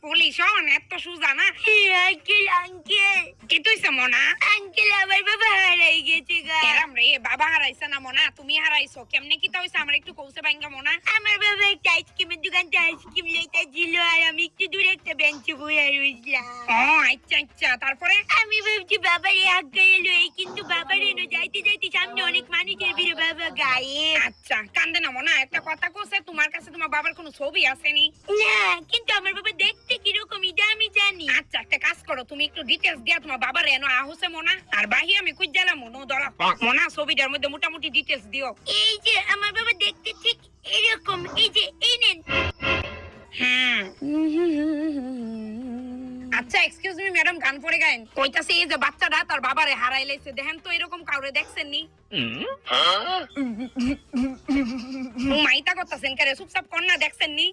Police হন এত সুজা না? আঙ্কেল আঙ্কেল কি তুইছে মনা? আঙ্কেল আমার বাবা হারাই গেছে গা। এরাম রে, বাবা হারাইছে না মনা, তুমি হারাইছো। কেমনে কি তা হইছে আমার একটু কইছে বাইঙ্গা মনা? আমার বাবা একটা আইসক্রিমের দোকান থেকে আইসক্রিম লইতে ছিল আর আমি একটু দূরে একটা বেঞ্চে বসে রইছিলাম। ও আচ্ছা আচ্ছা, তারপরে? আমি ভাবছি বাবারে আগায় এলো কিন্তু বাবার এনো যাইতে যাইতে সামনে অনেক মানুষের ভিড়ে বাবা গায়েব। আচ্ছা কান্দে না মনা, একটা কথা কইছে, তোমার কাছে তোমার বাবার কোনো ছবি আসেনি? না কিন্তু আমার বাবা দেখতে কিরকম এটা আমি জানি। আচ্ছা একটা কাজ করো, তুমি একটু ডিটেইলস দিয়া তোমার বাবার এনো আহছে মনা, আর বাহি আমি কই গেলাম মনো ধরো মনা, ছবিটার মধ্যে মোটামুটি ডিটেইলস দিও। এই যে আমার বাবা দেখতে ঠিক এরকম, এই যে এই নেন। হুম আচ্ছা এক্সকিউজ মি ম্যাডাম, গান পড়ে গায়েন। কইতাছে এই যে বাচ্চাটা তার বাবারে হারাই লাইছে, দেখেন তো এরকম কাউরে দেখছেন নি? মাইতা করতেছেন কারে, চুপচাপ কর না, দেখছেন নি?